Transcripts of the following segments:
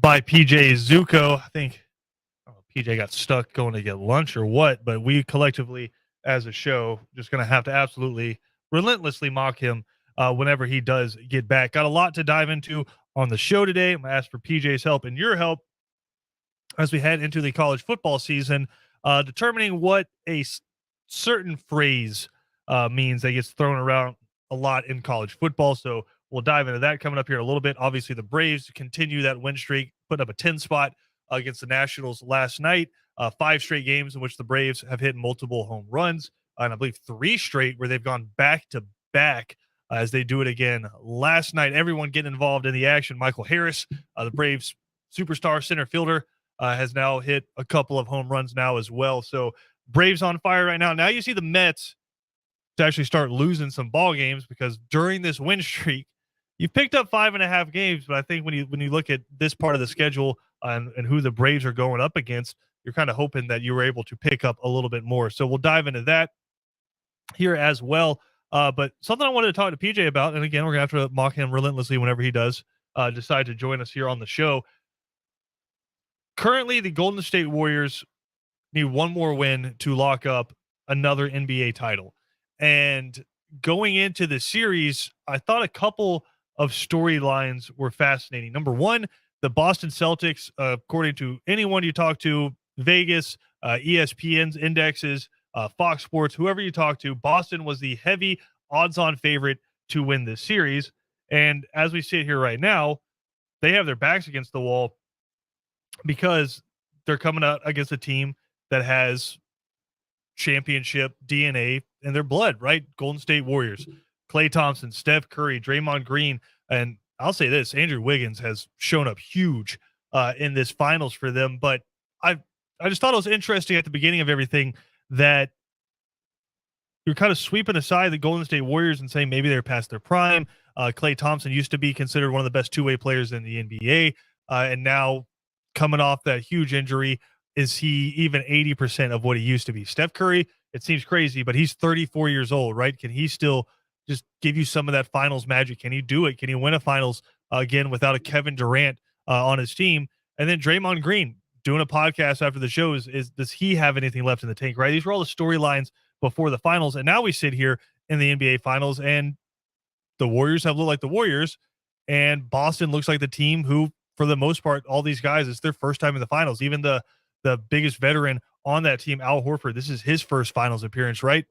by PJ Zuko. I think PJ got stuck going to get lunch or what, but we collectively as a show just going to have to absolutely relentlessly mock him whenever he does get back. Got a lot to dive into on the show today. I'm going to ask for PJ's help and your help as we head into the college football season, determining what a certain phrase means that gets thrown around a lot in college football. So we'll dive into that coming up here in a little bit. Obviously, the Braves continue that win streak, putting up a 10 spot against the Nationals last night. 5 straight games in which the Braves have hit multiple home runs, and I believe 3 straight where they've gone back to back as they do it again last night. Everyone getting involved in the action. Michael Harris, the Braves superstar center fielder, has now hit a couple of home runs now as well. So Braves on fire right now. Now you see the Mets to actually start losing some ball games because during this win streak, you've picked up 5.5 games. But I think when you look at this part of the schedule and who the Braves are going up against, you're kind of hoping that you were able to pick up a little bit more. So we'll dive into that here as well. But something I wanted to talk to PJ about, and again, we're going to have to mock him relentlessly whenever he does decide to join us here on the show. Currently, the Golden State Warriors need one more win to lock up another NBA title. And going into the series, I thought a couple of storylines were fascinating. Number one, the Boston Celtics, according to anyone you talk to, Vegas, ESPN's indexes, Fox Sports, whoever you talk to, Boston was the heavy odds-on favorite to win this series. And as we sit here right now, they have their backs against the wall because they're coming out against a team that has championship DNA in their blood, right? Golden State Warriors, Klay Thompson, Steph Curry, Draymond Green, and I'll say this, Andrew Wiggins has shown up huge in this finals for them. But I just thought it was interesting at the beginning of everything that you're kind of sweeping aside the Golden State Warriors and saying maybe they're past their prime. Klay Thompson used to be considered one of the best two-way players in the NBA, and now coming off that huge injury, is he even 80% of what he used to be? Steph Curry, it seems crazy, but he's 34 years old, right? Can he still just give you some of that finals magic? Can he do it? Can he win a finals again without a Kevin Durant on his team? And then Draymond Green doing a podcast after the show is does he have anything left in the tank, right? These were all the storylines before the finals. And now we sit here in the NBA finals and the Warriors have looked like the Warriors and Boston looks like the team who, for the most part, all these guys, it's their first time in the finals. Even the biggest veteran on that team, Al Horford, this is his first finals appearance, right?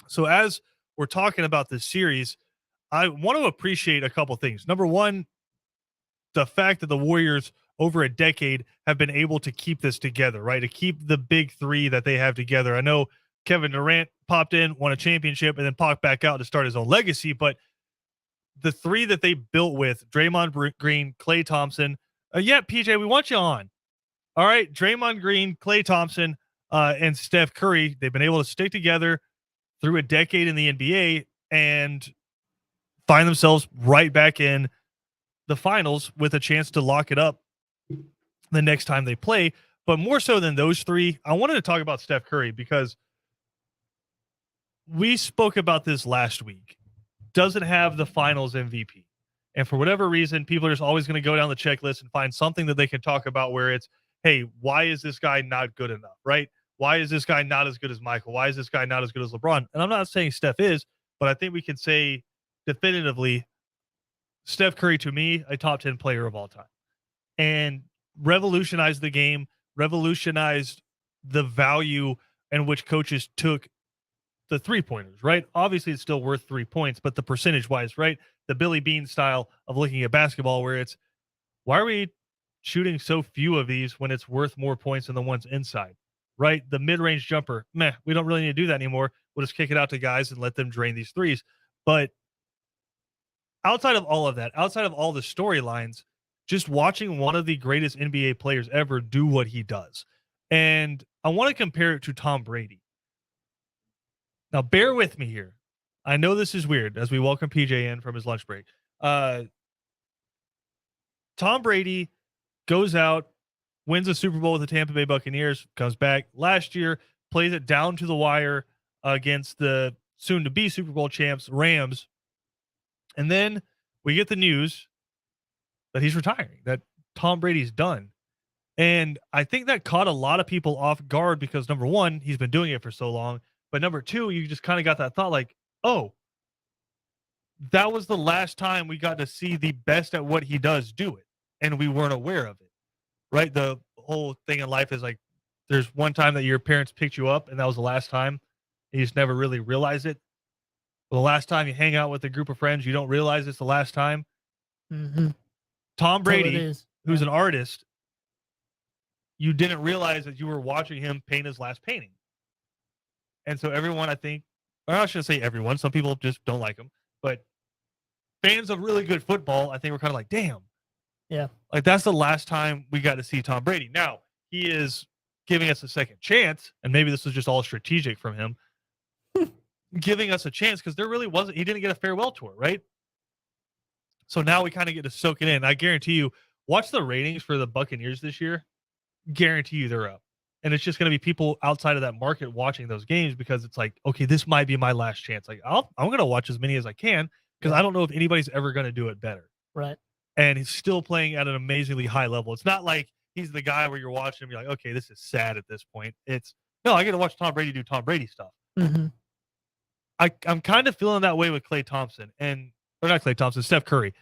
So as we're talking about this series, I want to appreciate a couple things. Number one, the fact that the Warriors over a decade have been able to keep this together, right? To keep the big three that they have together. I know Kevin Durant popped in, won a championship, and then popped back out to start his own legacy, but the three that they built with Draymond Green, Klay Thompson. PJ, we want you on. All right, Draymond Green, Klay Thompson, and Steph Curry. They've been able to stick together through a decade in the NBA and find themselves right back in the finals with a chance to lock it up the next time they play. But more so than those three, I wanted to talk about Steph Curry because we spoke about this last week. Doesn't have the finals MVP. And for whatever reason, people are just always going to go down the checklist and find something that they can talk about where it's, hey, why is this guy not good enough, right? Why is this guy not as good as Michael? Why is this guy not as good as LeBron? And I'm not saying Steph is, but I think we can say definitively Steph Curry, to me, a top 10 player of all time. And revolutionized the game, revolutionized the value in which coaches took the three-pointers, right? Obviously, it's still worth 3 points, but the percentage-wise, right? The Billy Bean style of looking at basketball where it's, why are we shooting so few of these when it's worth more points than the ones inside, right? The mid-range jumper, we don't really need to do that anymore. We'll just kick it out to guys and let them drain these threes. But outside of all of that, outside of all the storylines, just watching one of the greatest NBA players ever do what he does. And I want to compare it to Tom Brady. Now, bear with me here. I know this is weird as we welcome PJ in from his lunch break. Tom Brady goes out, wins a Super Bowl with the Tampa Bay Buccaneers, comes back last year, plays it down to the wire against the soon-to-be Super Bowl champs, Rams. And then we get the news that he's retiring, that Tom Brady's done. And I think that caught a lot of people off guard because number one, he's been doing it for so long. But number two, you just kind of got that thought like, oh, that was the last time we got to see the best at what he does do it. And we weren't aware of it. Right? The whole thing in life is like there's one time that your parents picked you up and that was the last time. You just never really realize it. The last time you hang out with a group of friends, you don't realize it's the last time. Mm-hmm. Tom Brady, is. who's an artist, you didn't realize that you were watching him paint his last painting. And so everyone, I think, or I shouldn't say everyone, some people just don't like him, but fans of really good football, I think we're kind of like, damn. Yeah. Like that's the last time we got to see Tom Brady. Now, he is giving us a second chance, and maybe this was just all strategic from him, giving us a chance because there really wasn't, he didn't get a farewell tour, right? So now we kind of get to soak it in. I guarantee you, watch the ratings for the Buccaneers this year. Guarantee you they're up. And it's just going to be people outside of that market watching those games because it's like, okay, this might be my last chance. Like I'm going to watch as many as I can because I don't know if anybody's ever going to do it better. Right. And he's still playing at an amazingly high level. It's not like he's the guy where you're watching him, you're like, okay, this is sad at this point. It's no, I get to watch Tom Brady do Tom Brady stuff. Mm-hmm. I'm kind of feeling that way with Klay Thompson or not Klay Thompson, Steph Curry.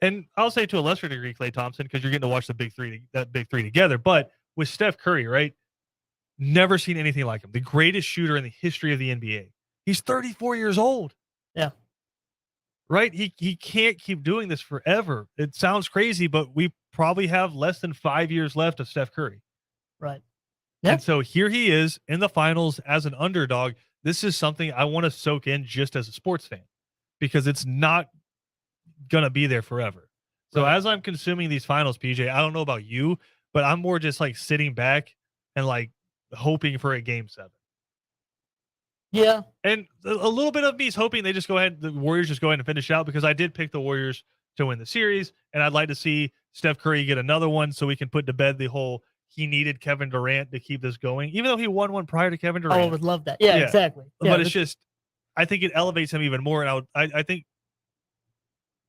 And I'll say to a lesser degree, Klay Thompson, because you're getting to watch that big three together. But with Steph Curry, right? Never seen anything like him. The greatest shooter in the history of the NBA. He's 34 years old. Yeah. Right? He can't keep doing this forever. It sounds crazy, but we probably have less than 5 years left of Steph Curry. Right. Yeah. And so here he is in the finals as an underdog. This is something I want to soak in just as a sports fan because it's not going to be there forever. So right. As I'm consuming these finals, PJ, I don't know about you, but I'm more just like sitting back and like hoping for a game 7. Yeah. And a little bit of me is hoping the Warriors just go ahead and finish out because I did pick the Warriors to win the series. And I'd like to see Steph Curry get another one so we can put to bed the whole he needed Kevin Durant to keep this going, even though he won one prior to Kevin Durant. Oh, I would love that. Yeah. Exactly. Yeah, but it's just, I think it elevates him even more. And I think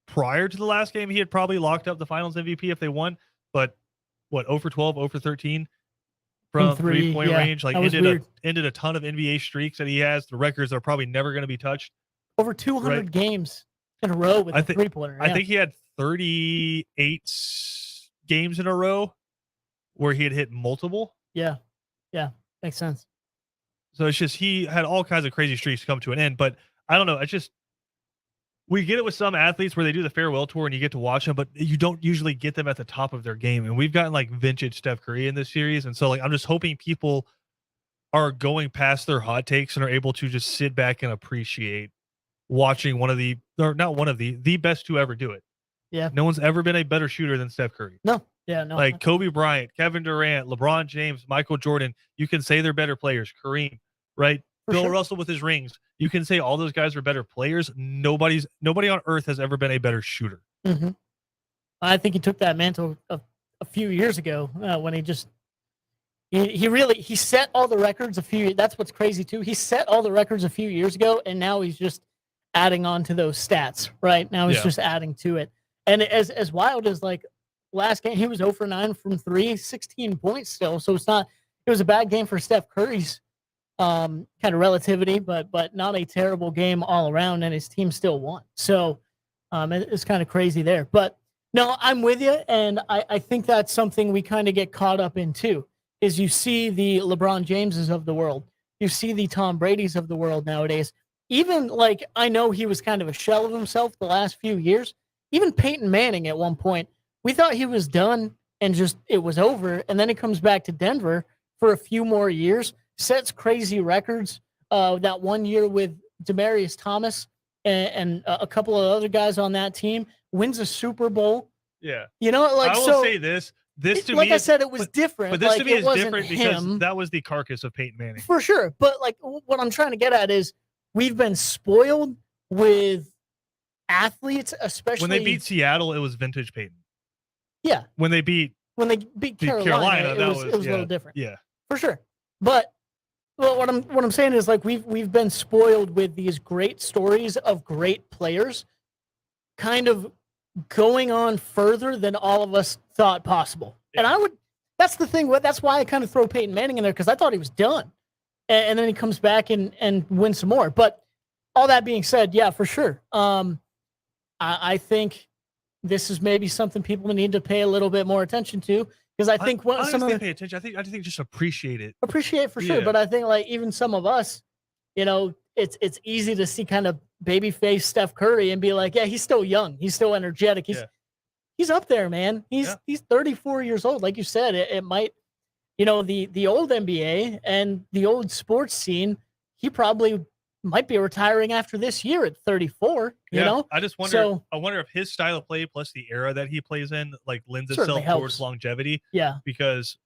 prior to the last game, he had probably locked up the finals MVP if they won, but 0 for 12, 0 for 13 from 3-point range, like ended a ton of NBA streaks that he has. The records are probably never going to be touched. Over 200 games in a row with a 3-pointer. I think he had 38 games in a row where he had hit multiple. Yeah. Yeah. Makes sense. So it's just, he had all kinds of crazy streaks come to an end, but I don't know. It's just, we get it with some athletes where they do the farewell tour and you get to watch them, but you don't usually get them at the top of their game. And we've gotten like vintage Steph Curry in this series. And so like, I'm just hoping people are going past their hot takes and are able to just sit back and appreciate watching the best to ever do it. Yeah. No one's ever been a better shooter than Steph Curry. No. Yeah. No. Like Kobe Bryant, Kevin Durant, LeBron James, Michael Jordan. You can say they're better players. Kareem, right? Bill Russell with his rings. You can say all those guys are better players. Nobody on earth has ever been a better shooter. Mm-hmm. I think he took that mantle a few years ago when he set all the records that's what's crazy too. He set all the records a few years ago and now he's just adding on to those stats, right? Now he's just adding to it. And as wild as like last game, he was 0 for 9 from 3, 16 points still. So it was a bad game for Steph Curry's kind of relativity, but not a terrible game all around, and his team still won. So it's kind of crazy there. But no, I'm with you, and I think that's something we kind of get caught up in too, is you see the LeBron Jameses of the world. You see the Tom Brady's of the world nowadays. Even like, I know he was kind of a shell of himself the last few years. Even Peyton Manning at one point, we thought he was done and just it was over, and then he comes back to Denver for a few more years, sets crazy records. That one year with Demaryius Thomas and a couple of other guys on that team, wins a Super Bowl. Yeah. You know, like, I will say this to like me, I said, it was different. But this like, to me is different because him. that was the carcass of Peyton Manning. For sure. But like what I'm trying to get at is we've been spoiled with athletes, especially when they beat Seattle, it was vintage Peyton. Yeah. When they beat Carolina, it was a little different. Yeah. For sure. But what I'm saying is like we've been spoiled with these great stories of great players kind of going on further than all of us thought possible. Yeah. And that's the thing. That's why I kind of throw Peyton Manning in there, because I thought he was done. And then he comes back and wins some more. But all that being said, yeah, for sure. I think this is maybe something people need to pay a little bit more attention to, because I think some of them pay attention. I think just appreciate it. Appreciate for sure. But I think like even some of us, it's easy to see kind of babyface Steph Curry and be like, yeah, he's still young, he's still energetic, he's up there, man. He's 34 years old, like you said. It might, the old NBA and the old sports scene, he probably might be retiring after this year at 34. You know, I just wonder. I wonder if his style of play plus the era that he plays in like lends itself towards longevity. Yeah, because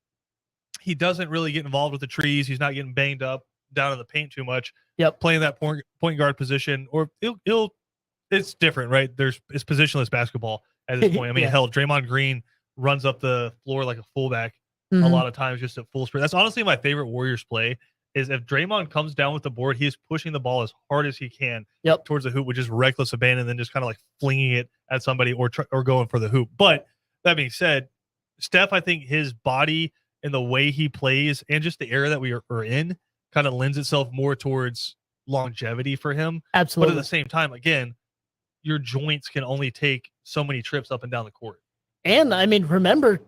he doesn't really get involved with the trees. He's not getting banged up down in the paint too much. Yep, playing that point guard position, or it's different, right? It's positionless basketball at this point. I mean, hell, Draymond Green runs up the floor like a fullback a lot of times, just at full speed. That's honestly my favorite Warriors play. Is if Draymond comes down with the board, he is pushing the ball as hard as he can towards the hoop with just reckless abandon, and then just kind of like flinging it at somebody or going for the hoop. But that being said, Steph, I think his body and the way he plays and just the era that we are in kind of lends itself more towards longevity for him. Absolutely. But at the same time, again, your joints can only take so many trips up and down the court. And I mean, remember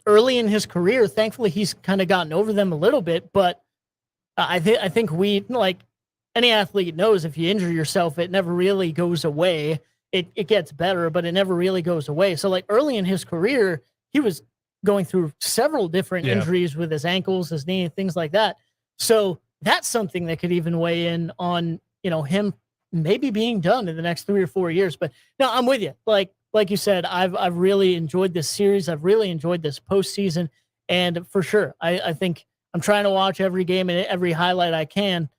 early in his career, thankfully he's kind of gotten over them a little bit, but I think we, like any athlete knows, if you injure yourself, it never really goes away. It gets better, but it never really goes away. So like early in his career, he was going through several different injuries with his ankles, his knee, things like that. So that's something that could even weigh in on, him maybe being done in the next 3 or 4 years. But no, I'm with you. Like you said, I've really enjoyed this series. I've really enjoyed this postseason. And for sure, I think I'm trying to watch every game and every highlight I can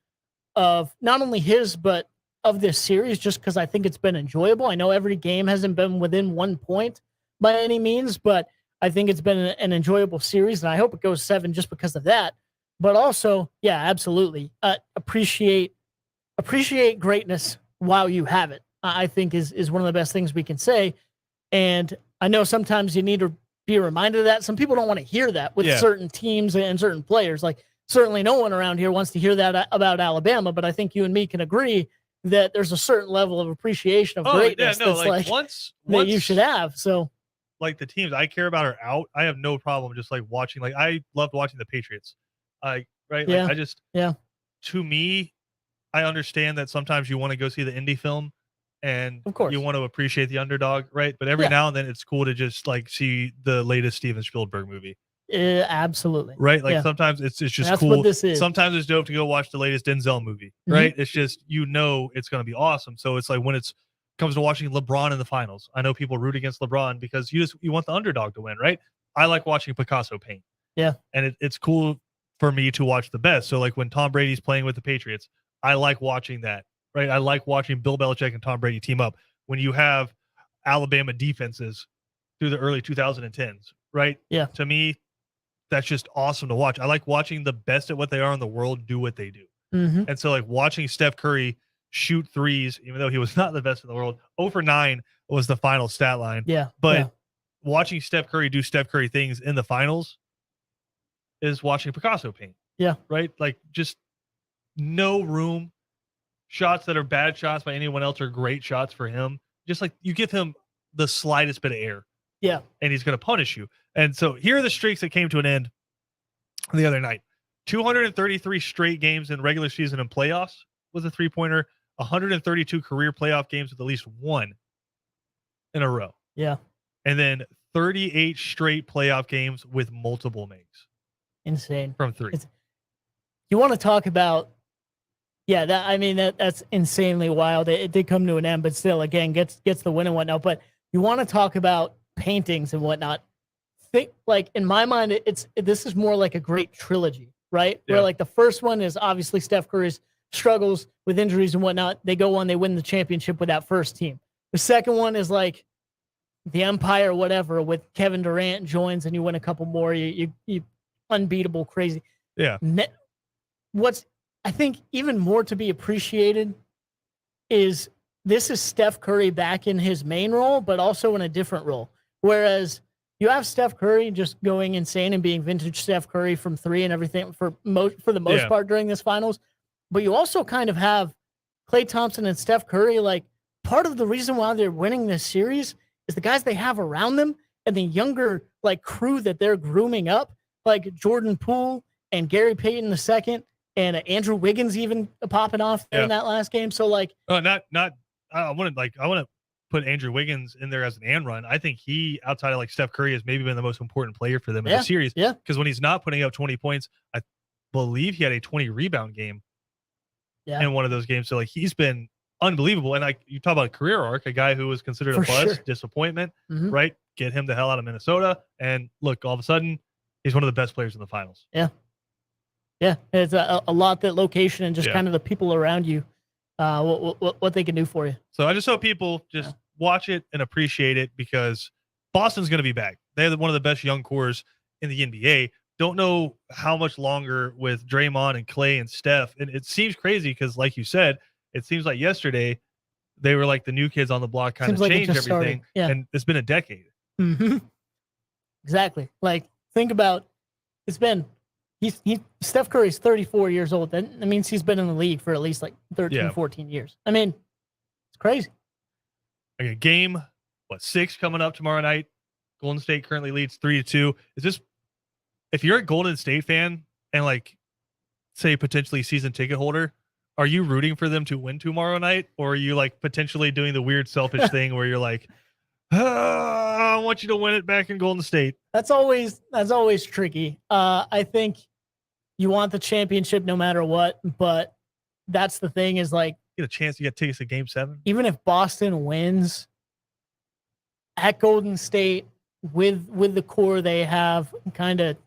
of not only his, but of this series, just because I think it's been enjoyable. I know every game hasn't been within 1 point by any means, but I think it's been an enjoyable series, and I hope it goes 7 just because of that. But also, yeah, absolutely. Appreciate greatness while you have it, I think is one of the best things we can say. And I know sometimes you need to be reminded of that. Some people don't want to hear that with certain teams and certain players. Like certainly no one around here wants to hear that about Alabama, but I think you and me can agree that there's a certain level of appreciation of greatness that's once that you should have. So like the teams I care about are out, I have no problem just like watching. Like I loved watching the Patriots. To me, I understand that sometimes you want to go see the indie film and of course you want to appreciate the underdog, right? But every now and then it's cool to just like see the latest Steven Spielberg movie. Absolutely. Right? Like sometimes it's just that's cool. What this is. Sometimes it's dope to go watch the latest Denzel movie, right? It's just, it's going to be awesome. So it's like when it's comes to watching LeBron in the finals, I know people root against LeBron because you want the underdog to win, right? I like watching Picasso paint. Yeah. And it's cool for me to watch the best. So like when Tom Brady's playing with the Patriots, I like watching that, right? I like watching Bill Belichick and Tom Brady team up. When you have Alabama defenses through the early 2010s, right? Yeah. To me, that's just awesome to watch. I like watching the best at what they are in the world do what they do. And so like watching Steph Curry shoot threes, even though he was not the best in the world, 0 for 9 was the final stat line. Yeah. But watching Steph Curry do Steph Curry things in the finals is watching Picasso paint. Yeah. Right? Like just no room. Shots that are bad shots by anyone else are great shots for him. Just like you give him the slightest bit of air. Yeah. And he's going to punish you. And so here are the streaks that came to an end the other night. 233 straight games in regular season and playoffs with a three-pointer. 132 career playoff games with at least one in a row. Yeah. And then 38 straight playoff games with multiple makes. Insane. From three. You want to talk about that's insanely wild. It did come to an end, but still, again, gets the win and whatnot. But you want to talk about paintings and whatnot. Think like in my mind, this is more like a great trilogy, right? Yeah. Where like the first one is obviously Steph Curry's struggles with injuries and whatnot. They go on, they win the championship with that first team. The second one is like the Empire, whatever, with Kevin Durant joins and you win a couple more. You unbeatable, crazy. Yeah. What's I think even more to be appreciated is this is Steph Curry back in his main role, but also in a different role. Whereas you have Steph Curry just going insane and being vintage Steph Curry from three and everything for the most part during this finals. But you also kind of have Klay Thompson and Steph Curry. Like, part of the reason why they're winning this series is the guys they have around them and the younger like crew that they're grooming up, like Jordan Poole and Gary Payton II and Andrew Wiggins even popping off in that last game. So like, I want to put Andrew Wiggins in there as an and run. I think he, outside of like Steph Curry, has maybe been the most important player for them in the series. Yeah. Because when he's not putting up 20 points, I believe he had a 20 rebound game in one of those games. So like he's been unbelievable. And like you talk about a career arc, a guy who was considered a bust, disappointment, right? Get him the hell out of Minnesota. And look, all of a sudden, he's one of the best players in the finals. Yeah. Yeah. It's a lot that location and just kind of the people around you, what they can do for you. So I just hope people just watch it and appreciate it, because Boston's going to be back. They have one of the best young cores in the NBA. Don't know how much longer with Draymond and Klay and Steph. And it seems crazy because, like you said, it seems like yesterday they were like the new kids on the block, kind of changed everything. And it's been a decade. Mm-hmm. Exactly. Like, think about, it's been, Steph Curry's 34 years old. That means he's been in the league for at least like 13, 14 years. I mean, it's crazy. Okay, game 6 coming up tomorrow night. Golden State currently leads 3-2. Is this, if you're a Golden State fan and like, say, potentially season ticket holder, are you rooting for them to win tomorrow night, or are you like potentially doing the weird selfish thing where you're like, I want you to win it back in Golden State? That's always tricky. I think you want the championship no matter what, but that's the thing is like, get a chance to get tickets to Game 7. Even if Boston wins at Golden State with the core they have, kind of,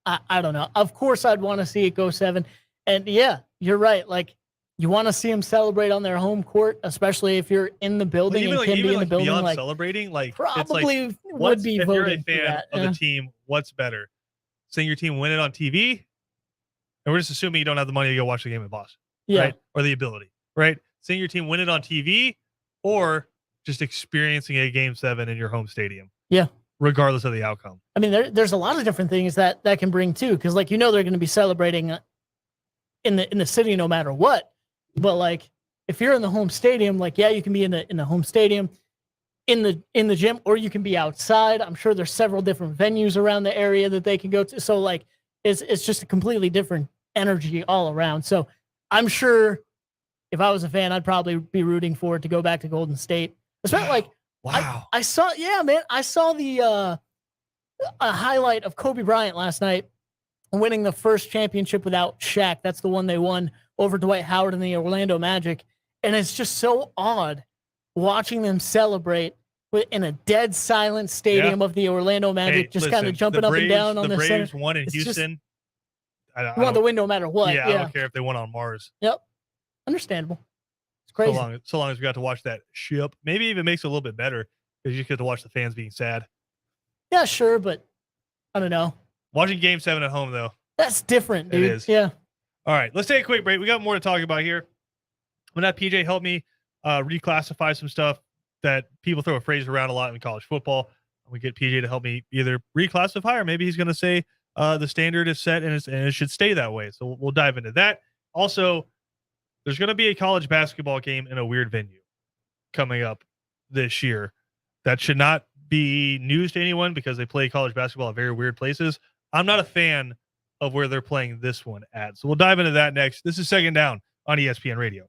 I don't know. Of course, I'd want to see it go 7. And yeah, you're right. Like, you want to see them celebrate on their home court, especially if you're in the building and can be in the building. Beyond like, celebrating, like probably it's like, would be if voting you're a fan of the team, what's better? Seeing your team win it on TV? And we're just assuming you don't have the money to go watch the game in Boston, right? Or the ability, right? Seeing your team win it on TV, or just experiencing a Game 7 in your home stadium. Yeah. Regardless of the outcome. I mean, there's a lot of different things that can bring too, because like, they're going to be celebrating in the city no matter what. But like, if you're in the home stadium, like, you can be in the home stadium, in the gym, or you can be outside. I'm sure there's several different venues around the area that they can go to. So like, it's just a completely different energy all around. So I'm sure if I was a fan, I'd probably be rooting for it to go back to Golden State. Especially like, I saw, I saw the a highlight of Kobe Bryant last night winning the first championship without Shaq. That's the one they won over Dwight Howard and the Orlando Magic. And it's just so odd watching them celebrate in a dead silent stadium of the Orlando Magic, kind of jumping up and down on the Braves center. Won in Houston. You want to win no matter what. I don't care if they won on Mars. Yep. Understandable. It's crazy. So long as we got to watch that ship. Maybe even makes it a little bit better because you get to watch the fans being sad. Yeah, sure, but I don't know. Watching Game 7 at home, though. That's different, dude. It is. Yeah. All right, let's take a quick break. We got more to talk about here. I'm gonna have PJ help me reclassify some stuff that people throw a phrase around a lot in college football. We get PJ to help me either reclassify, or maybe he's going to say the standard is set and it should stay that way. So we'll dive into that. Also, there's going to be a college basketball game in a weird venue coming up this year. That should not be news to anyone because they play college basketball at very weird places. I'm not a fan of where they're playing this one at. So we'll dive into that next. This is Second Down on ESPN Radio.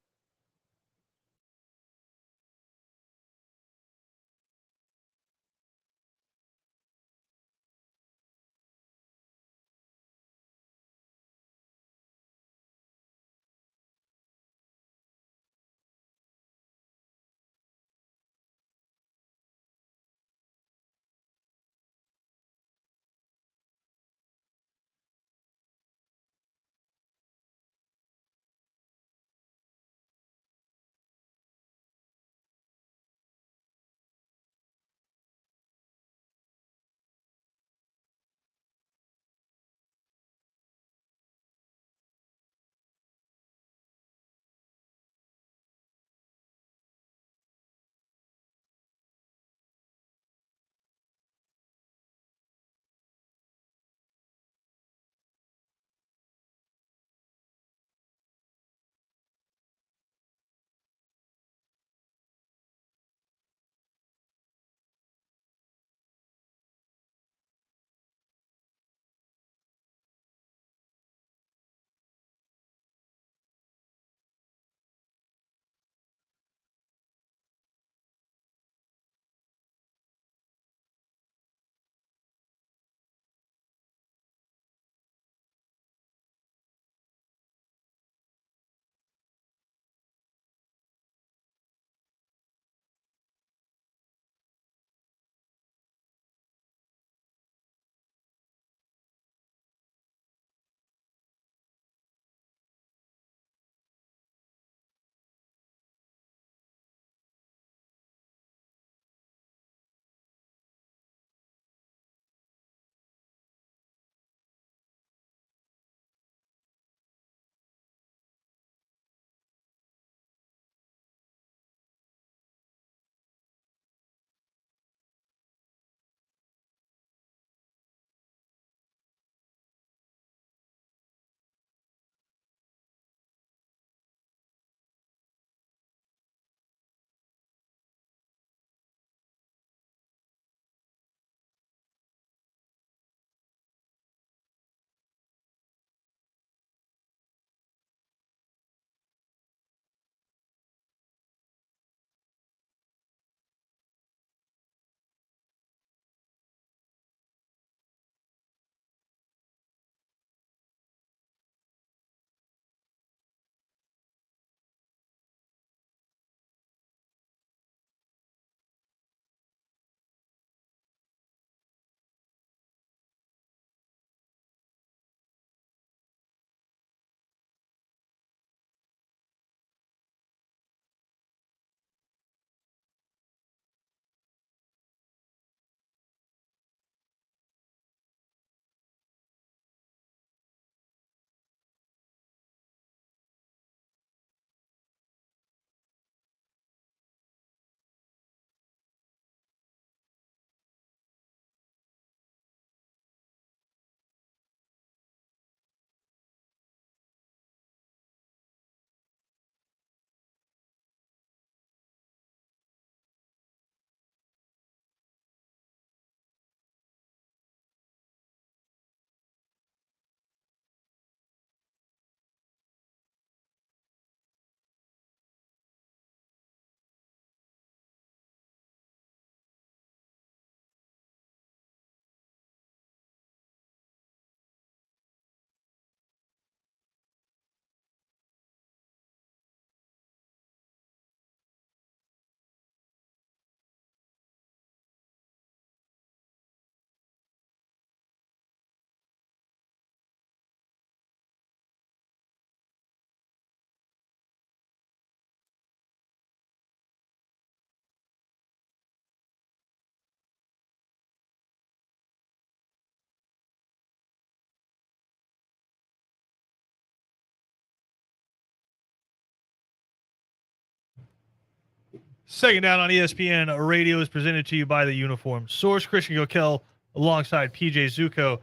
Second down on ESPN Radio is presented to you by the Uniform Source. Christian Gokel alongside PJ Zuko.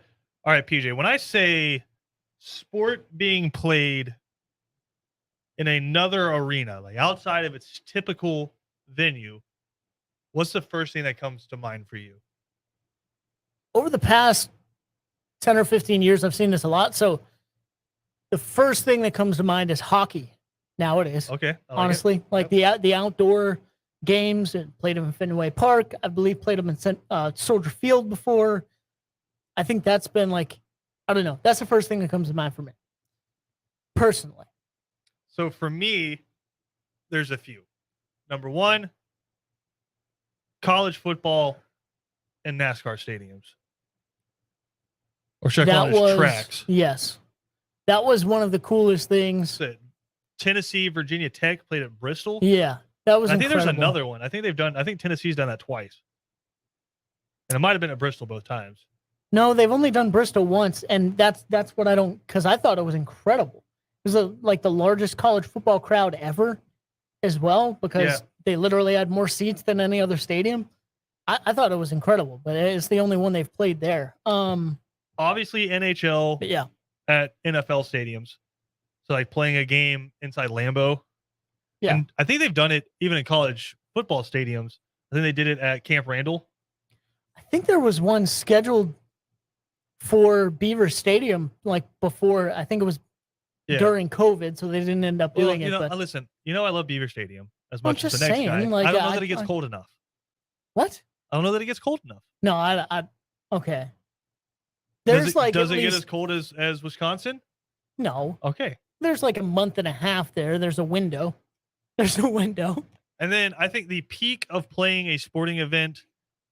All right, PJ, when I say sport being played in another arena, like outside of its typical venue, what's the first thing that comes to mind for you? Over the past 10 or 15 years, I've seen this a lot. So the first thing that comes to mind is hockey nowadays. Okay. Honestly, like the outdoor games, and played them in Fenway Park. I believe played them in Soldier Field before. I think that's been like, I don't know. That's the first thing that comes to mind for me, personally. So for me, there's a few. Number one, college football and NASCAR stadiums. Or should I call it tracks? Yes. That was one of the coolest things. Tennessee, Virginia Tech played at Bristol. Yeah. That was I think incredible. there's another one. I think Tennessee's done that twice. And it might have been at Bristol both times. No, they've only done Bristol once, and that's what I don't, because I thought it was incredible. It was like the largest college football crowd ever as well, because they literally had more seats than any other stadium. I thought it was incredible, but it's the only one they've played there. Obviously NHL at NFL stadiums. So like playing a game inside Lambeau. Yeah. And I think they've done it even in college football stadiums. I think they did it at Camp Randall. I think there was one scheduled for Beaver Stadium, like before, I think it was during COVID, so they didn't end up doing it. But listen, I love Beaver Stadium as much as just the next guy. saying, like, I don't know that it gets cold enough. What? I don't know that it gets cold enough. No, okay. Does it get as cold as Wisconsin? No. Okay. There's like a month and a half there. There's a window. There's a window. And then I think the peak of playing a sporting event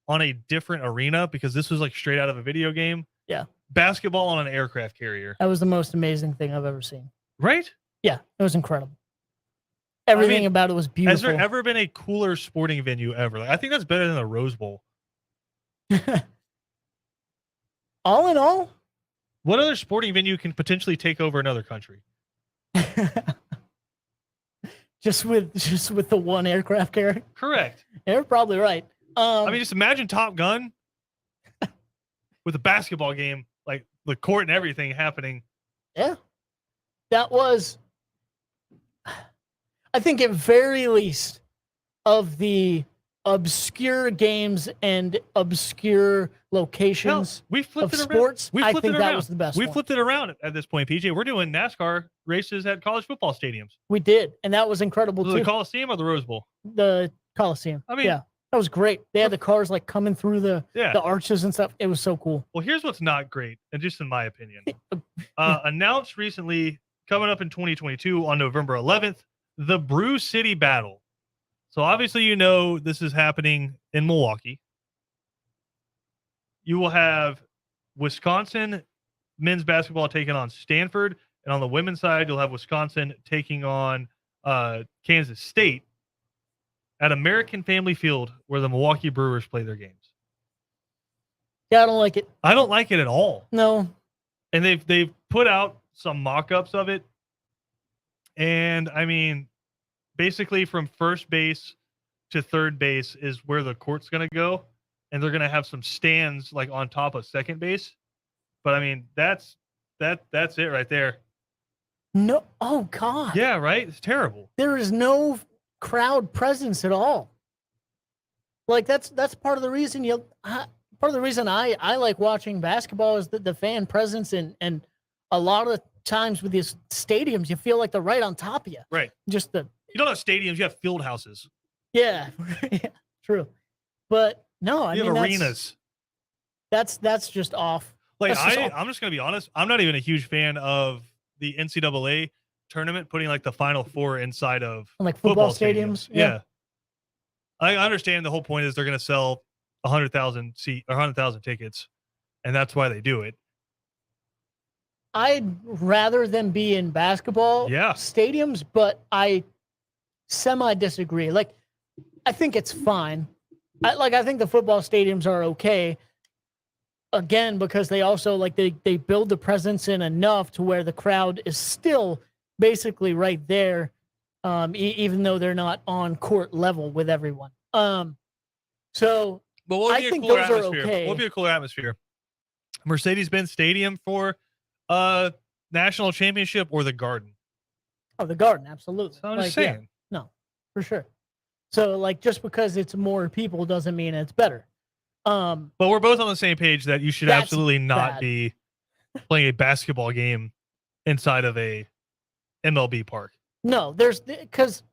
on a different arena, because this was like straight out of a video game. Yeah. Basketball on an aircraft carrier. That was the most amazing thing I've ever seen. Right? Yeah, it was incredible. Everything about it was beautiful. Has there ever been a cooler sporting venue ever? Like, I think that's better than the Rose Bowl. All in all, what other sporting venue can potentially take over another country? just with the one aircraft carrier. Correct. You're probably right. Just imagine Top Gun with a basketball game, like the court and everything happening. Yeah. That was, I think at very least, of the obscure games and obscure locations of sports, I think that was the best one. We flipped it around at this point, PJ. We're doing NASCAR races at college football stadiums. We did, and that was incredible too. The Coliseum or the Rose Bowl? The Coliseum. Yeah, that was great. They had the cars like coming through the arches and stuff. It was so cool. Well, here's what's not great, and just in my opinion. Announced recently, coming up in 2022 on November 11th, the Brew City Battle. So obviously, this is happening in Milwaukee. You will have Wisconsin men's basketball taking on Stanford. And on the women's side, you'll have Wisconsin taking on Kansas State at American Family Field, where the Milwaukee Brewers play their games. Yeah, I don't like it. I don't like it at all. No. And they've put out some mock-ups of it. And basically from first base to third base is where the court's going to go. And they're going to have some stands like on top of second base. But that's it right there. No. Oh God. Yeah. Right. It's terrible. There is no crowd presence at all. Like that's part of the reason I like watching basketball is the fan presence and a lot of times with these stadiums, you feel like they're right on top of you. Right. You don't have stadiums, you have field houses. Yeah. Yeah, true. But no, you have arenas. That's just off. Like I'm just gonna be honest. I'm not even a huge fan of the NCAA tournament putting like the Final Four inside of like football stadiums. Yeah. I understand the whole point is they're gonna sell 100,000 tickets, and that's why they do it. I'd rather them be in basketball stadiums, but I semi disagree. Like, I think it's fine. I think the football stadiums are okay. Again, because they also they build the presence in enough to where the crowd is still basically right there even though they're not on court level with everyone. So But what would I be a think cooler those are atmosphere? okay. What would be a cooler atmosphere? Mercedes-Benz Stadium for national championship or the Garden? Oh, the Garden, absolutely. So I'm just saying. No, for sure. So like just because it's more people doesn't mean it's better. But we're both on the same page that you should That's absolutely not bad. be playing a basketball game inside of a MLB park. No, because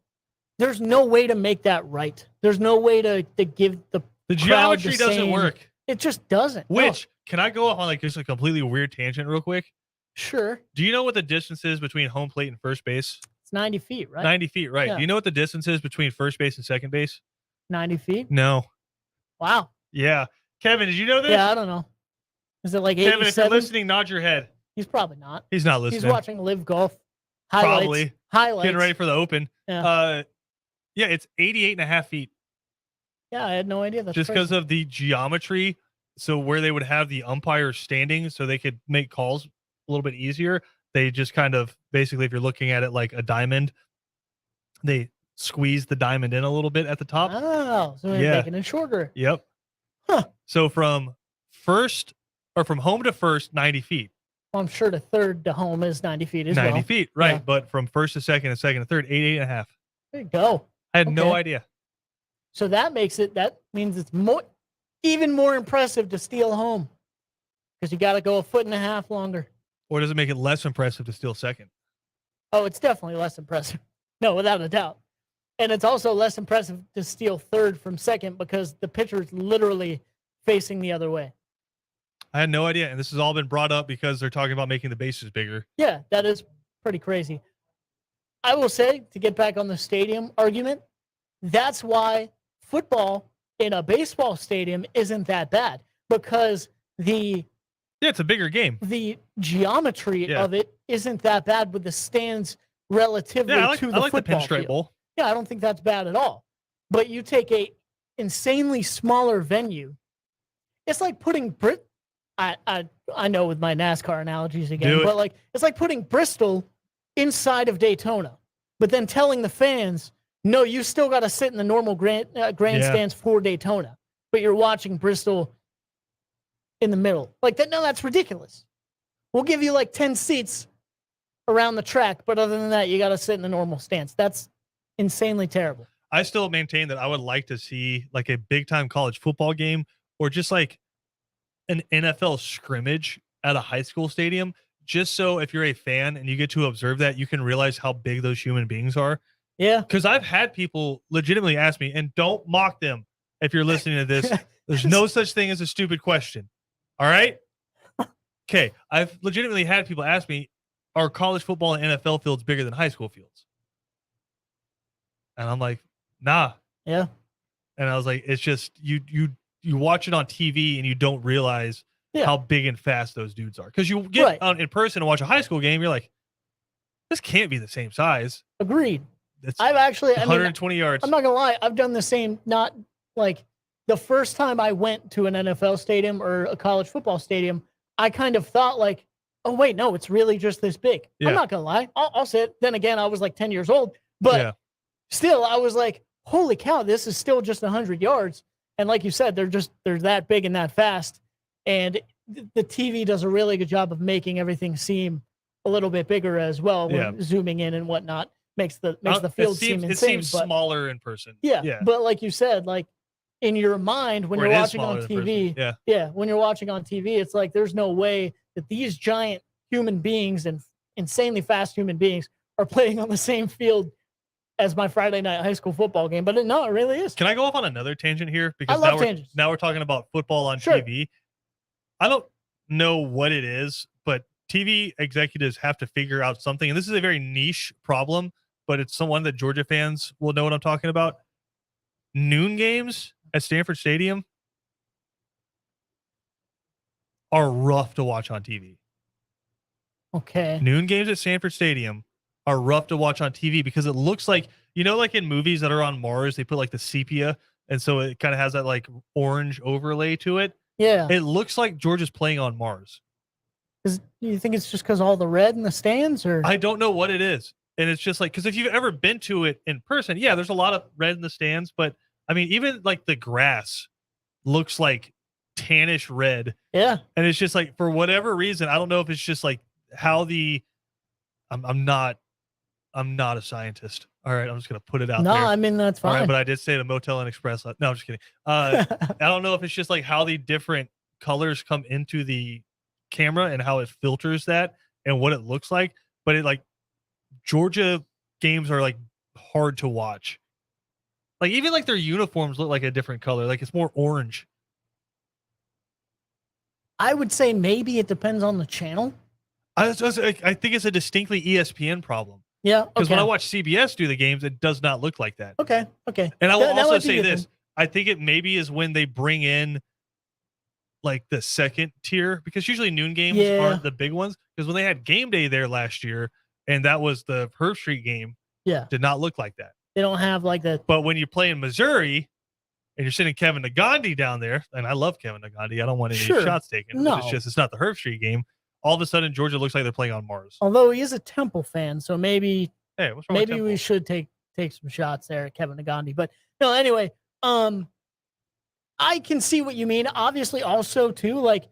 there's no way to make that right. There's no way to give the crowd geometry the doesn't same- work. It just doesn't. No. Which can I go off on like just a completely weird tangent real quick? Sure, Do you know what the distance is between home plate and first base? it's 90 feet, right? 90 feet, right? Yeah. Do you know what the distance is between first base and second base? 90 feet. No. Wow. Yeah. Kevin, did you know this? Yeah, I don't know. Is it like 87? Kevin, if you're listening, nod your head. He's probably not. He's not listening. He's watching live golf highlights. Probably. Highlights. Getting ready for the Open. Yeah. Yeah, it's 88.5 feet. Yeah, I had no idea. That's Just crazy. because of the geometry. So where they would have the umpires standing so they could make calls a little bit easier. They just kind of basically, if you're looking at it like a diamond, they squeeze the diamond in a little bit at the top. Oh, so they're Yeah. making it shorter. Yep. Huh. So from home to first, 90 feet. Well, I'm sure the third to home is 90 feet as 90 well. feet, right. Yeah. But from first to second and second to third, 88.5. There you go. I had no Okay. idea. So that means it's even more impressive to steal home because you got to go a foot and a half longer. Or does it make it less impressive to steal second? Oh, it's definitely less impressive. No, without a doubt. And it's also less impressive to steal third from second because the pitcher is literally facing the other way. I had no idea. And this has all been brought up because they're talking about making the bases bigger. Yeah, that is pretty crazy. I will say, to get back on the stadium argument, that's why football in a baseball stadium isn't that bad because Yeah, it's a bigger game. the geometry Yeah. of it isn't that bad with the stands relatively Yeah, I like to the the football Pinstripe field. Bowl. Yeah, I don't think that's bad at all. But you take a insanely smaller venue, it's like putting I know with my NASCAR analogies again, Do it. but like it's like putting Bristol inside of Daytona, but then telling the fans, no, you still got to sit in the normal grandstands for Daytona, but you're watching Bristol in the middle. Like that, no, that's ridiculous. We'll give you like 10 seats around the track, but other than that, you got to sit in the normal stance. That's insanely terrible. I still maintain that I would like to see like a big time college football game or just like an NFL scrimmage at a high school stadium. Just so if you're a fan and you get to observe that, you can realize how big those human beings are. Yeah. Because I've had people legitimately ask me, and don't mock them if you're listening to this. There's no such thing as a stupid question. All right. Okay. I've legitimately had people ask me, are college football and NFL fields bigger than high school fields? And I'm like, nah. Yeah. And I was like, it's just you watch it on TV and you don't realize Yeah. how big and fast those dudes are. Because you get Right. out in person and watch a high school game, you're like, this can't be the same size. Agreed. It's I've actually, I mean, 120 yards. I'm not gonna lie, I've done the same. Not like the first time I went to an NFL stadium or a college football stadium, I kind of thought like, oh wait, no, it's really just this big. Yeah. I'm not gonna lie, I'll sit. Then again, I was like 10 years old, but Yeah. still, I was like, holy cow, this is still just 100 yards. And like you said, they're that big and that fast, and the TV does a really good job of making everything seem a little bit bigger as well when Yeah. zooming in and whatnot makes the It field seems, seem it insane. seems But smaller in person. yeah, Yeah. but like you said, like in your mind when Or you're it is watching smaller on in person. TV, Yeah. yeah, when you're watching on TV, it's like there's no way that these giant human beings and insanely fast human beings are playing on the same field as my Friday night high school football game. But no, it really is. Can I go off on another tangent here? Because love now we're, tangents. now we're talking about football on Sure. TV. I don't know what it is, but TV executives have to figure out something. And this is a very niche problem, but it's someone that Georgia fans will know what I'm talking about. Noon games at Stanford Stadium are rough to watch on TV. Okay. Noon games at Stanford Stadium are rough to watch on TV because it looks like, like in movies that are on Mars, they put like the sepia. And so it kind of has that like orange overlay to it. Yeah. It looks like Georgia's playing on Mars. You think it's just because all the red in the stands, or I don't know what it is. And it's just like, because if you've ever been to it in person, yeah, there's a lot of red in the stands, but I mean, even like the grass looks like tannish red. Yeah. And it's just like, for whatever reason, I don't know if it's just like how the, I'm not, I'm not a scientist. All right. I'm just going to put it out No, there. I mean, that's All right. fine. But I did say the Motel and Express. No, I'm just kidding. I don't know if it's just like how the different colors come into the camera and how it filters that and what it looks like. But it like, Georgia games are like hard to watch. Like even like their uniforms look like a different color. Like it's more orange. I would say maybe it depends on the channel. I think it's a distinctly ESPN problem. Yeah. Because Okay. when I watch CBS do the games, it does not look like that. Okay. Okay. And I will That also might be say good this. then. I think it maybe is when they bring in like the second tier, because usually noon games Yeah. aren't the big ones. Because when they had game day there last year, and that was the Herb Street game, Yeah. did not look like that. They don't have like that. But when you play in Missouri and you're sitting Kevin Nagandi down there, and I love Kevin Nagandi, I don't want any Sure. shots taken. No. But it's not the Herb Street game. All of a sudden, Georgia looks like they're playing on Mars. Although he is a Temple fan, so maybe Hey, what's wrong with maybe Temple? we should take some shots there at Kevin Nagandi. But no, anyway, I can see what you mean. Obviously, also too, like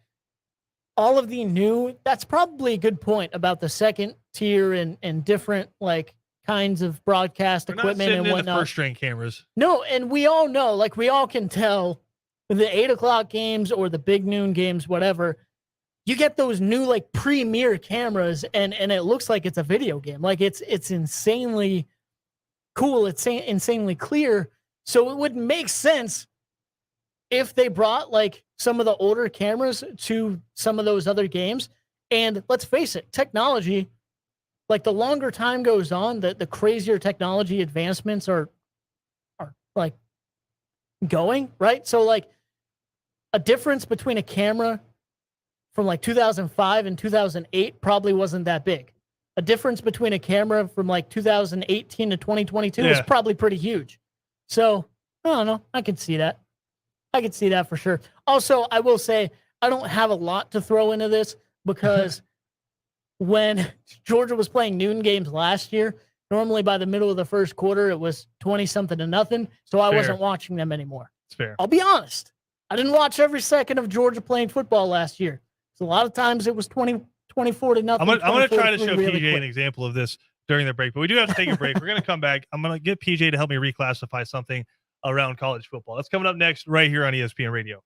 all of the new. That's probably a good point about the second tier and different like kinds of broadcast They're not equipment sitting and in the whatnot. first string cameras. No, and we all know, like we all can tell, the 8 o'clock games or the big noon games, whatever. You get those new like premier cameras, and it looks like it's a video game. Like it's insanely cool. It's insanely clear. So it would make sense if they brought like some of the older cameras to some of those other games. And let's face it, technology, like the longer time goes on, the crazier technology advancements are like going, right? So like a difference between a camera from like 2005 and 2008 probably wasn't that big. A difference between a camera from like 2018 to 2022 is probably pretty huge. So I don't know. I can see that. I can see that for sure. Also, I will say I don't have a lot to throw into this because when Georgia was playing noon games last year, normally by the middle of the first quarter, it was 20-something to nothing. So I wasn't watching them anymore. It's fair. I'll be honest. I didn't watch every second of Georgia playing football last year. So a lot of times it was 24 to nothing. I'm going to try to show really PJ quick. an example of this during the break, but we do have to take a break. We're going to come back. I'm going to get PJ to help me reclassify something around college football. That's coming up next right here on ESPN Radio.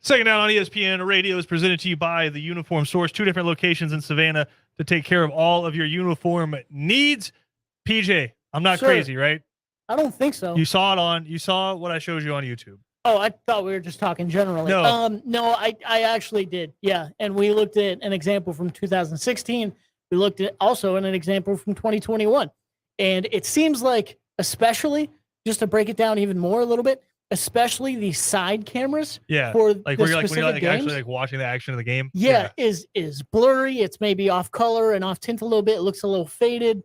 Second Down on ESPN Radio is presented to you by the Uniform Source, 2 different locations in Savannah to take care of all of your uniform needs. PJ, I'm not crazy, right? I don't think so. You saw what I showed you on YouTube. Oh, I thought we were just talking generally. No, I actually did. Yeah. And we looked at an example from 2016. We looked at also an example from 2021. And it seems like, especially, just to break it down even more a little bit, especially the side cameras. Yeah. For like the when you're specific games, actually like watching the action of the game. Yeah, is blurry. It's maybe off color and off tint a little bit. It looks a little faded.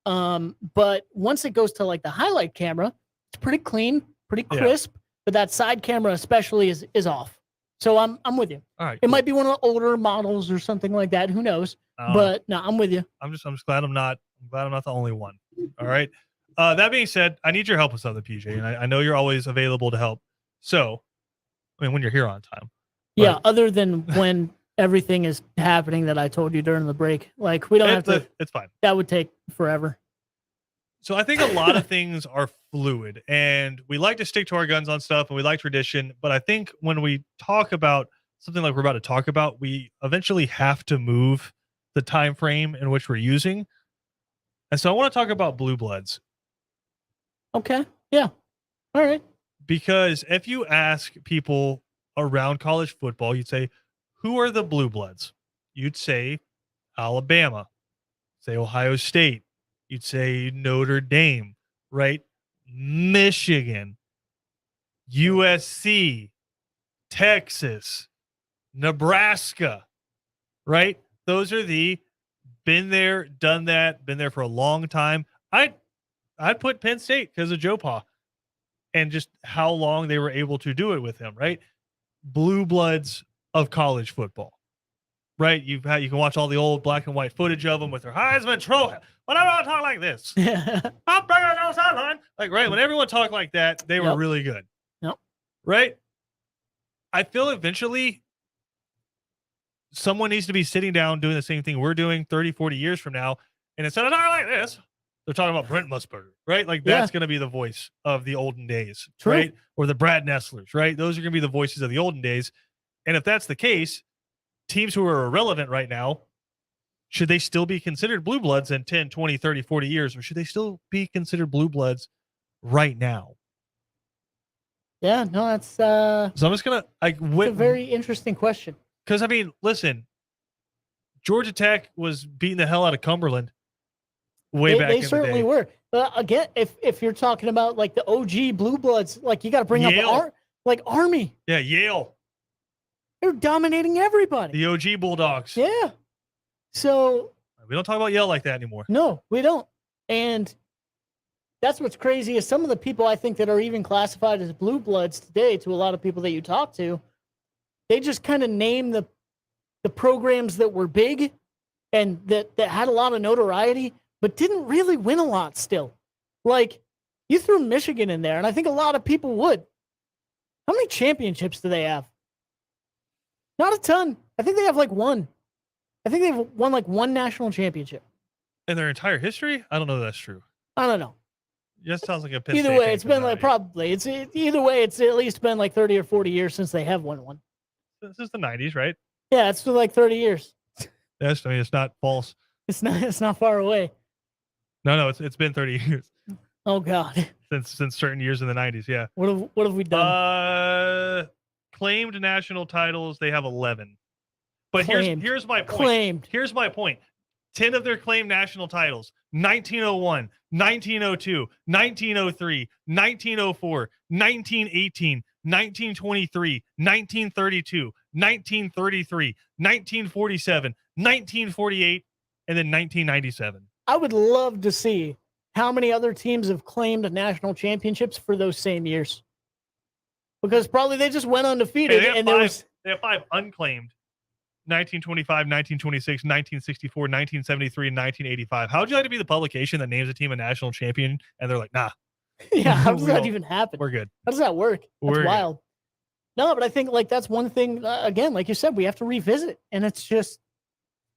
But once it goes to like the highlight camera, it's pretty clean, pretty crisp. Yeah. But that side camera especially is off. So I'm with you. All right. It might be one of the older models or something like that. Who knows? But no, I'm with you. I'm just glad I'm not the only one. All right. That being said, I need your help with something, PJ, and I know you're always available to help. So, I mean, when you're here on time. Yeah. Other than when everything is happening that I told you during the break, like we don't have to. It's fine. That would take forever. So I think a lot of things are fluid, and we like to stick to our guns on stuff, and we like tradition. But I think when we talk about something like we're about to talk about, we eventually have to move the time frame in which we're using. And so I want to talk about Blue Bloods. Okay. Yeah. All right. Because if you ask people around college football, you'd say, who are the Blue Bloods? You'd say Alabama, say Ohio State. You'd say Notre Dame, right? Michigan, USC, Texas, Nebraska, right? Those are the been there, done that, been there for a long time. I'd put Penn State because of Joe Pa and just how long they were able to do it with him, right? Blue Bloods of college football, right? You can watch all the old black and white footage of them with their Heisman Trophy. Whenever I talk like this, I'm bringing it on the sideline. Like, right, when everyone talked like that, they were really good. Yep. Right? I feel eventually someone needs to be sitting down doing the same thing we're doing 30, 40 years from now. And instead of talking like this, they're talking about Brent Musburger, right? Like, that's going to be the voice of the olden days, right? Or the Brad Nesslers, right? Those are going to be the voices of the olden days. And if that's the case, teams who are irrelevant right now, should they still be considered Blue Bloods in 10, 20, 30, 40 years, or should they still be considered Blue Bloods right now? Yeah, no, that's so I'm just gonna it's a very interesting question. Because I mean, listen, Georgia Tech was beating the hell out of Cumberland way back in the day. They certainly were. Again, if you're talking about like the OG Blue Bloods, like you got to bring Yale. up Army. Yeah, Yale. They're dominating everybody. The OG Bulldogs. Yeah. So we don't talk about Yale like that anymore. No, we don't. And that's what's crazy is some of the people I think that are even classified as Blue Bloods today, to a lot of people that you talk to, they just kind of name the programs that were big and that had a lot of notoriety, but didn't really win a lot still. Like, you threw Michigan in there, and I think a lot of people would. How many championships do they have? Not a ton. I think they have like one. I think they've won like one national championship. In their entire history? I don't know if that's true. I don't know. That sounds like a Penn Either State way, it's been like probably. Either way, it's at least been like 30 or 40 years since they have won one. This is the 90s, right? Yeah, it's been like 30 years. Yes, I mean, it's not false. It's not far away. No, it's been 30 years. Oh God. Since certain years in the 90s, yeah. What have we done? Claimed national titles, they have 11. But here's my point. Claimed. Here's my point. 10 of their claimed national titles: 1901, 1902, 1903, 1904, 1918, 1923, 1932, 1933, 1947, 1948, and then 1997. I would love to see how many other teams have claimed national championships for those same years. Because probably they just went undefeated. Hey, they have 5 unclaimed. 1925, 1926, 1964, 1973, and 1985. How would you like to be the publication that names a team a national champion and they're like, nah? Yeah, how does that even happen? We're good. How does that work? That's wild. No, but I think like that's one thing, again, like you said, we have to revisit. And it's just,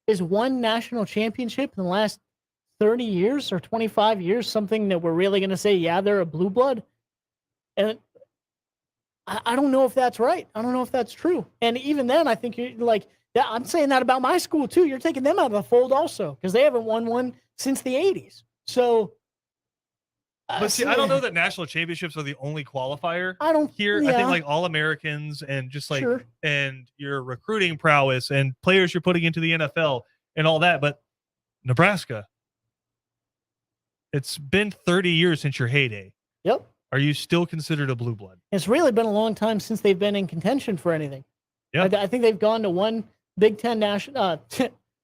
is one national championship in the last 30 years or 25 years something that we're really going to say, yeah, they're a blue blood? And I don't know if that's right. I don't know if that's true. And even then, I think you're like, yeah, I'm saying that about my school too. You're taking them out of the fold also because they haven't won one since the 80s. So, But see, I don't know that national championships are the only qualifier I don't here. Yeah, I think like all Americans and just like sure. and your recruiting prowess and players you're putting into the NFL and all that. But Nebraska, it's been 30 years since your heyday. Yep. Are you still considered a blue blood? It's really been a long time since they've been in contention for anything. Yeah. I think they've gone to one Big Ten national.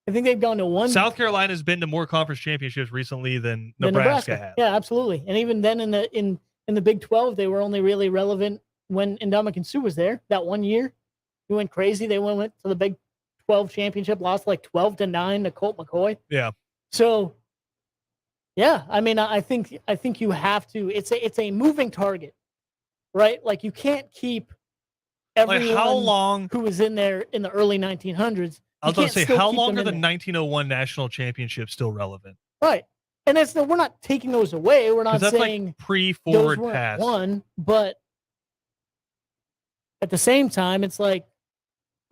I think they've gone to one. South Carolina's been to more conference championships recently than Nebraska has. Yeah, absolutely. And even then in the Big 12, they were only really relevant when Ndamukong Suh was there. That 1 year, he went crazy. They went to the Big 12 championship, lost like 12-9 to Colt McCoy. Yeah. So, yeah, I mean, I think you have to. It's a moving target, right? Like you can't keep everyone like how long who was in there in the early 1900s. I was going to say, how long are the 1901 national championships still relevant? Right. And we're not taking those away. We're not saying like pre-forward pass. One, but at the same time, it's like,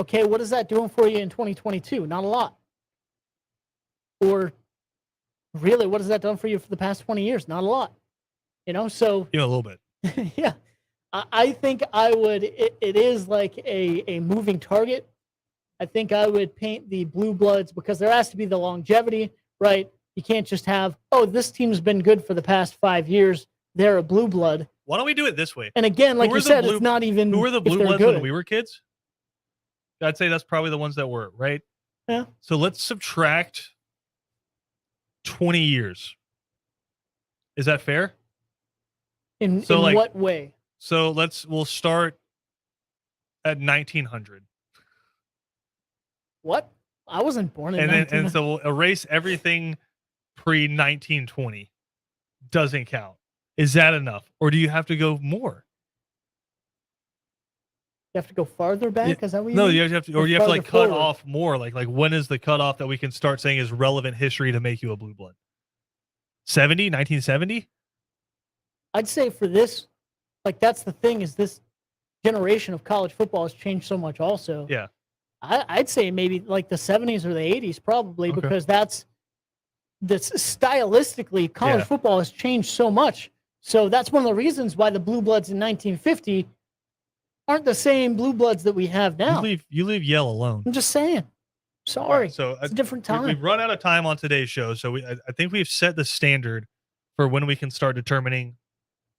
okay, what is that doing for you in 2022? Not a lot. Or really, what has that done for you for the past 20 years? Not a lot. So a little bit. Yeah. I think I would. It is like a moving target. I think I would paint the blue bloods because there has to be the longevity, right? You can't just have, oh, this team's been good for the past 5 years. They're a blue blood. Why don't we do it this way? And again, like you said, it's not even. Who were the blue bloods when we were kids? I'd say that's probably the ones that were, right? Yeah. So let's subtract 20 years. Is that fair? In what way? So we'll start at 1900. What? I wasn't born in. And so we'll erase everything pre 1920. Doesn't count. Is that enough, or do you have to go more? You have to go farther back. Is that what you mean? No, you have to, or you have to like cut off more. Like when is the cutoff that we can start saying is relevant history to make you a blue blood? 1970? I'd say for this, like that's the thing is this generation of college football has changed so much. Also, yeah. I'd say maybe like the 70s or the 80s, probably, because that's stylistically college football has changed so much. So that's one of the reasons why the blue bloods in 1950 aren't the same blue bloods that we have now. You leave Yale alone. I'm just saying. Sorry. Right, so it's a different time. We've run out of time on today's show, so I think we've set the standard for when we can start determining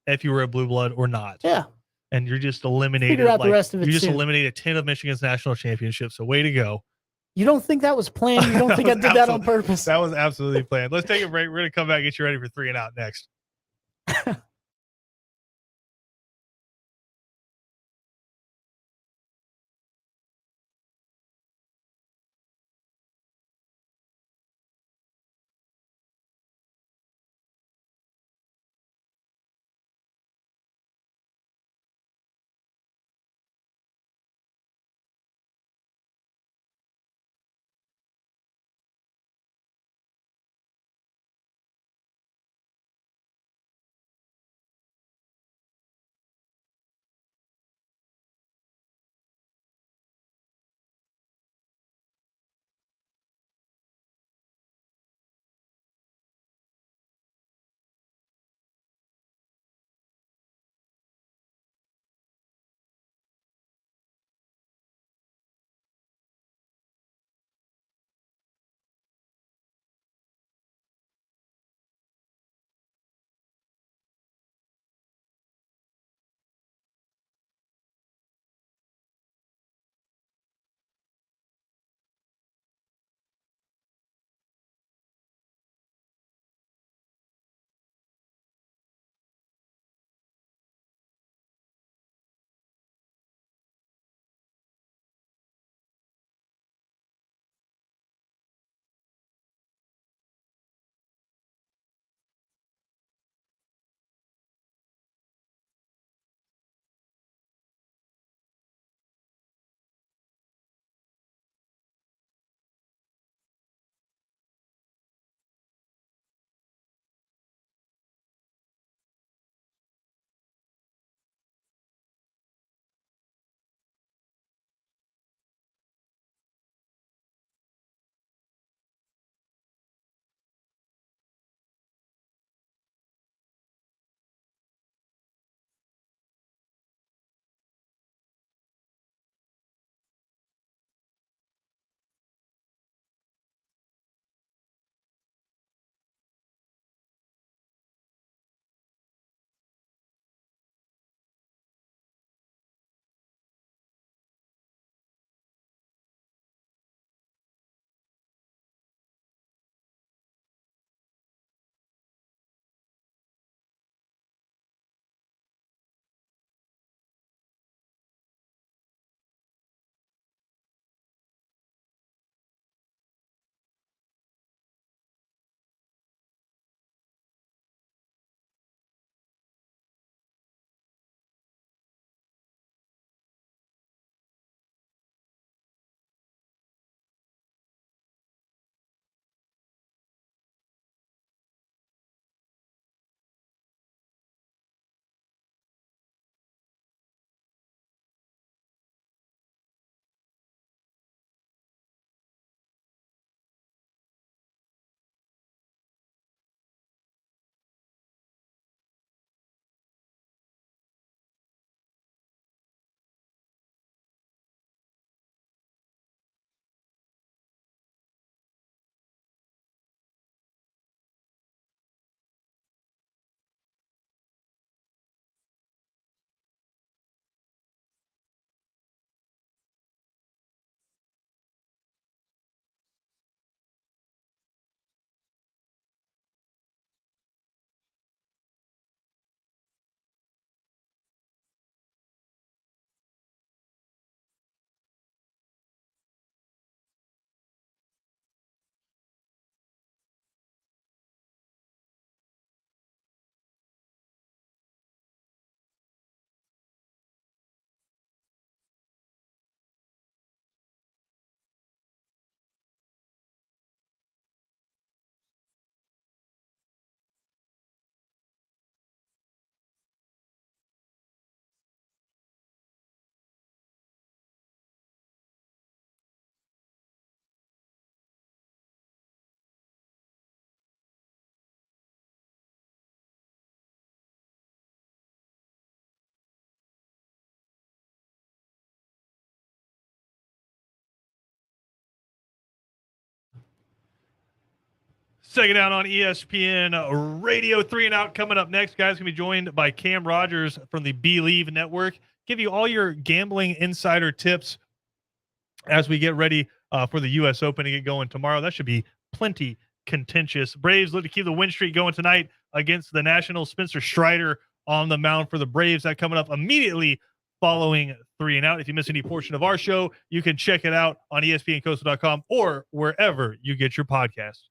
if you were a blue blood or not. Yeah. And you're just eliminated. Figure out the rest of it. You just eliminated 10 of Michigan's national championships. So way to go. You don't think that was planned? You don't think I did that on purpose? That was absolutely planned. Let's take a break. We're going to come back and get you ready for 3 and Out next. Second Down on ESPN Radio. 3 and Out coming up next. Guys, going to be joined by Cam Rogers from the Believe Network. Give you all your gambling insider tips as we get ready for the U.S. Open to get going tomorrow. That should be plenty contentious. Braves look to keep the win streak going tonight against the Nationals. Spencer Strider on the mound for the Braves. That coming up immediately following 3 and Out. If you miss any portion of our show, you can check it out on ESPNCoastal.com or wherever you get your podcasts.